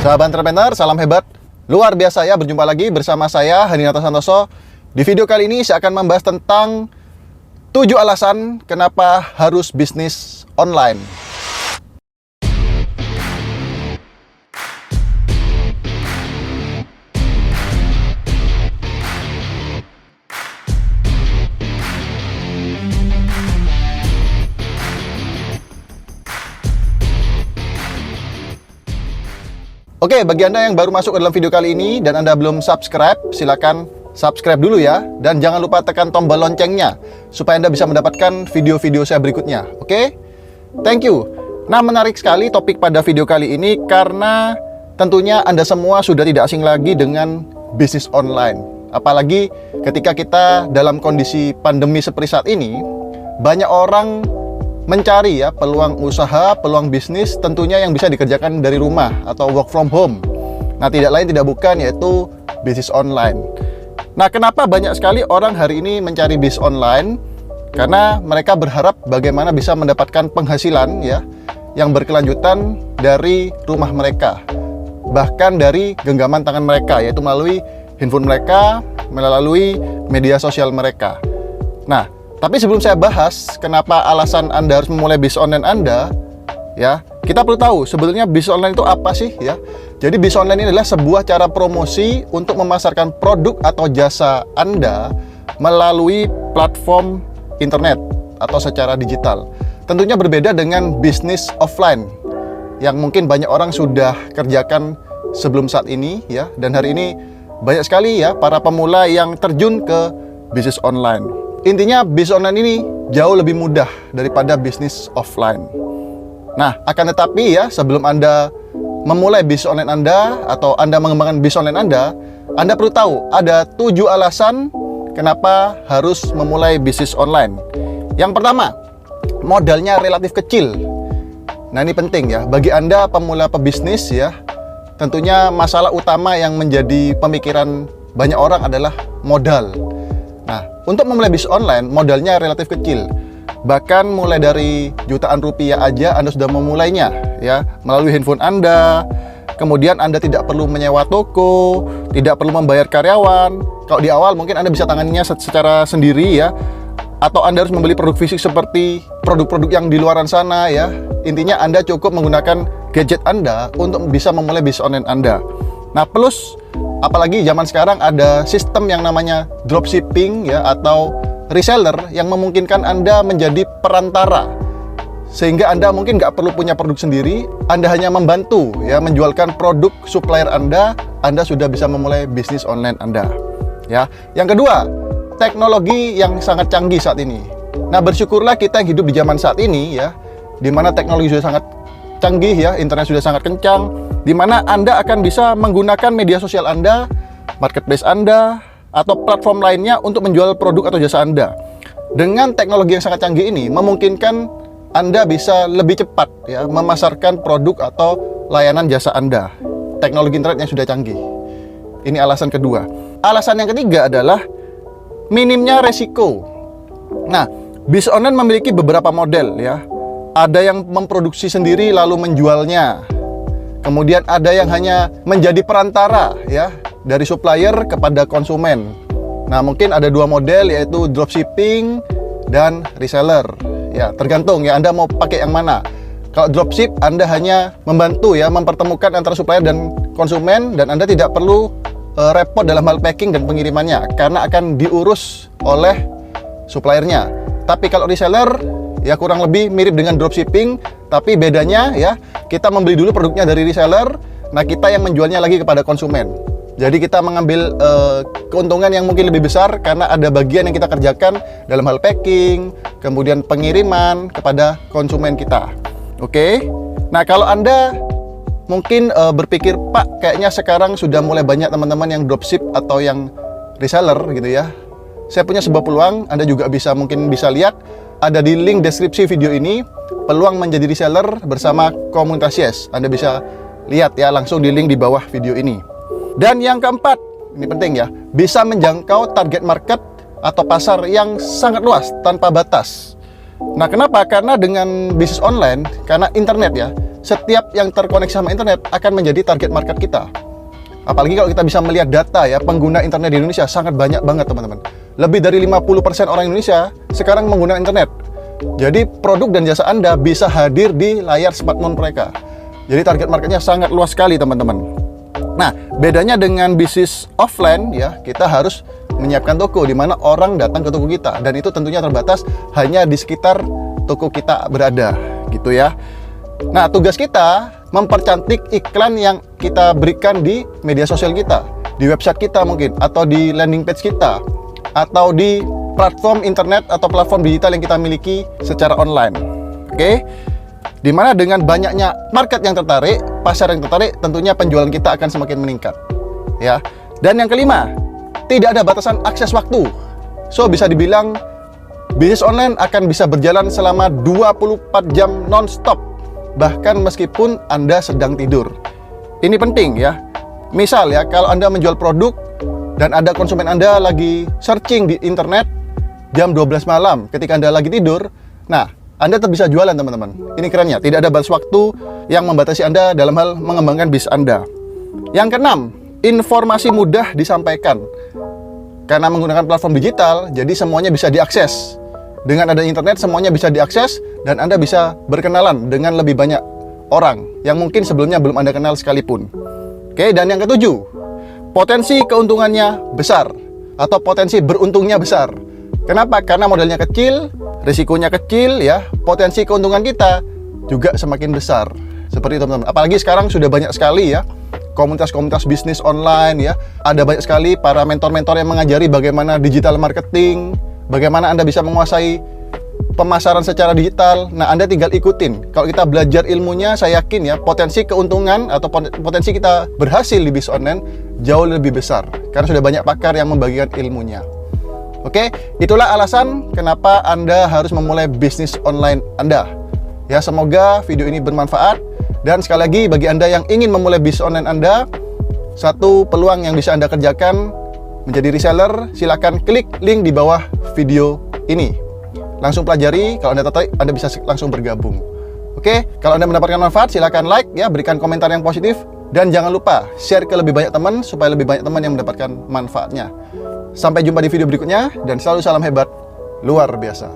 Sahabat entrepreneur, salam hebat. Luar biasa ya, berjumpa lagi bersama saya, Hadinata Santoso. Di video kali ini saya akan membahas tentang 7 alasan kenapa harus bisnis online. Oke, bagi Anda yang baru masuk ke dalam video kali ini dan Anda belum subscribe, silakan subscribe dulu ya. Dan jangan lupa tekan tombol loncengnya supaya Anda bisa mendapatkan video-video saya berikutnya. Oke? Thank you. Nah, menarik sekali topik pada video kali ini karena tentunya Anda semua sudah tidak asing lagi dengan bisnis online. Apalagi ketika kita dalam kondisi pandemi seperti saat ini, banyak orang mencari ya peluang usaha, peluang bisnis tentunya yang bisa dikerjakan dari rumah atau work from home. Nah, tidak lain tidak bukan yaitu bisnis online. Nah, kenapa banyak sekali orang hari ini mencari bisnis online? Karena mereka berharap bagaimana bisa mendapatkan penghasilan ya yang berkelanjutan dari rumah mereka. Bahkan dari genggaman tangan mereka, yaitu melalui handphone mereka, melalui media sosial mereka. Nah, tapi sebelum saya bahas kenapa alasan Anda harus memulai bisnis online Anda, ya, kita perlu tahu sebetulnya bisnis online itu apa sih, ya. Jadi bisnis online ini adalah sebuah cara promosi untuk memasarkan produk atau jasa Anda melalui platform internet atau secara digital. Tentunya berbeda dengan bisnis offline yang mungkin banyak orang sudah kerjakan sebelum saat ini, ya. Dan hari ini banyak sekali ya para pemula yang terjun ke bisnis online. Intinya bisnis online ini jauh lebih mudah daripada bisnis offline. Nah, akan tetapi ya sebelum Anda memulai bisnis online Anda atau Anda mengembangkan bisnis online Anda perlu tahu ada 7 alasan kenapa harus memulai bisnis online. Yang pertama, modalnya relatif kecil. Nah, ini penting ya bagi Anda pemula pebisnis ya. Tentunya masalah utama yang menjadi pemikiran banyak orang adalah modal. Nah, untuk memulai bisnis online, modalnya relatif kecil. Bahkan mulai dari jutaan rupiah aja Anda sudah memulainya, ya, melalui handphone Anda. Kemudian Anda tidak perlu menyewa toko, tidak perlu membayar karyawan. Kalau di awal mungkin Anda bisa tanganinya secara sendiri, ya. Atau Anda harus membeli produk fisik seperti produk-produk yang di luaran sana, ya. Intinya Anda cukup menggunakan gadget Anda untuk bisa memulai bisnis online Anda. Nah, plus apalagi zaman sekarang ada sistem yang namanya dropshipping ya atau reseller yang memungkinkan Anda menjadi perantara. Sehingga Anda mungkin nggak perlu punya produk sendiri, Anda hanya membantu ya menjualkan produk supplier Anda sudah bisa memulai bisnis online Anda. Ya. Yang kedua, teknologi yang sangat canggih saat ini. Nah, bersyukurlah kita yang hidup di zaman saat ini ya, di mana teknologi sudah sangat canggih ya, internet sudah sangat kencang, di mana Anda akan bisa menggunakan media sosial Anda, marketplace Anda, atau platform lainnya untuk menjual produk atau jasa Anda. Dengan teknologi yang sangat canggih ini, memungkinkan Anda bisa lebih cepat ya memasarkan produk atau layanan jasa Anda. Teknologi internet yang sudah canggih. Ini alasan kedua. Alasan yang ketiga adalah minimnya resiko. Nah, bisnis online memiliki beberapa model ya. Ada yang memproduksi sendiri lalu menjualnya. Kemudian ada yang hanya menjadi perantara ya dari supplier kepada konsumen. Nah, mungkin ada 2 model yaitu dropshipping dan reseller. Ya, tergantung ya Anda mau pakai yang mana. Kalau dropship Anda hanya membantu ya mempertemukan antara supplier dan konsumen dan Anda tidak perlu repot dalam hal packing dan pengirimannya karena akan diurus oleh suppliernya. Tapi kalau reseller ya kurang lebih mirip dengan dropshipping, tapi bedanya ya kita membeli dulu produknya dari reseller, nah kita yang menjualnya lagi kepada konsumen. Jadi kita mengambil keuntungan yang mungkin lebih besar karena ada bagian yang kita kerjakan dalam hal packing, kemudian pengiriman kepada konsumen kita. Oke. Nah, kalau Anda mungkin berpikir, Pak, kayaknya sekarang sudah mulai banyak teman-teman yang dropship atau yang reseller gitu ya. Saya punya sebuah peluang, Anda juga mungkin bisa lihat ada di link deskripsi video ini, peluang menjadi reseller bersama komunitas Yes. Anda bisa lihat ya langsung di link di bawah video ini. Dan yang keempat, ini penting ya, bisa menjangkau target market atau pasar yang sangat luas tanpa batas. Nah, kenapa? Karena dengan bisnis online, karena internet ya, setiap yang terkoneksi sama internet akan menjadi target market kita. Apalagi kalau kita bisa melihat data ya, pengguna internet di Indonesia sangat banyak banget teman-teman. Lebih dari 50% orang Indonesia sekarang menggunakan internet. Jadi produk dan jasa Anda bisa hadir di layar smartphone mereka. Jadi target marketnya sangat luas sekali teman-teman. Nah, bedanya dengan bisnis offline ya, kita harus menyiapkan toko di mana orang datang ke toko kita, dan itu tentunya terbatas hanya di sekitar toko kita berada, gitu ya. Nah, tugas kita mempercantik iklan yang kita berikan di media sosial kita, di website kita mungkin, atau di landing page kita, atau di platform internet atau platform digital yang kita miliki secara online. Oke? Dimana dengan banyaknya market yang tertarik, pasar yang tertarik, tentunya penjualan kita akan semakin meningkat. Ya. Dan yang kelima, tidak ada batasan akses waktu. So, bisa dibilang bisnis online akan bisa berjalan selama 24 jam non-stop, bahkan meskipun Anda sedang tidur. Ini penting ya. Misal ya, kalau Anda menjual produk dan ada konsumen Anda lagi searching di internet jam 12 malam ketika Anda lagi tidur, nah, Anda tetap bisa jualan teman-teman. Ini kerennya, tidak ada batas waktu yang membatasi Anda dalam hal mengembangkan bisnis Anda. Yang keenam, informasi mudah disampaikan. Karena menggunakan platform digital, jadi semuanya bisa diakses. Dengan ada internet, semuanya bisa diakses, dan Anda bisa berkenalan dengan lebih banyak orang yang mungkin sebelumnya belum Anda kenal sekalipun. Oke, dan yang ketujuh, potensi keuntungannya besar, atau potensi beruntungnya besar. Kenapa? Karena modalnya kecil, risikonya kecil ya, potensi keuntungan kita juga semakin besar. Seperti itu teman-teman. Apalagi sekarang sudah banyak sekali ya komunitas-komunitas bisnis online ya. Ada banyak sekali para mentor-mentor yang mengajari bagaimana digital marketing, bagaimana Anda bisa menguasai pemasaran secara digital. Nah, Anda tinggal ikutin. Kalau kita belajar ilmunya, saya yakin ya, potensi keuntungan atau potensi kita berhasil di bisnis online jauh lebih besar. Karena sudah banyak pakar yang membagikan ilmunya. Oke, itulah alasan kenapa Anda harus memulai bisnis online Anda. Ya, semoga video ini bermanfaat. Dan sekali lagi, bagi Anda yang ingin memulai bisnis online Anda, satu peluang yang bisa Anda kerjakan menjadi reseller, silakan klik link di bawah video ini. Langsung pelajari, kalau Anda tertarik, Anda bisa langsung bergabung. Oke, kalau Anda mendapatkan manfaat, silakan like ya, berikan komentar yang positif, dan jangan lupa share ke lebih banyak teman supaya lebih banyak teman yang mendapatkan manfaatnya. Sampai jumpa di video berikutnya, dan selalu salam hebat luar biasa.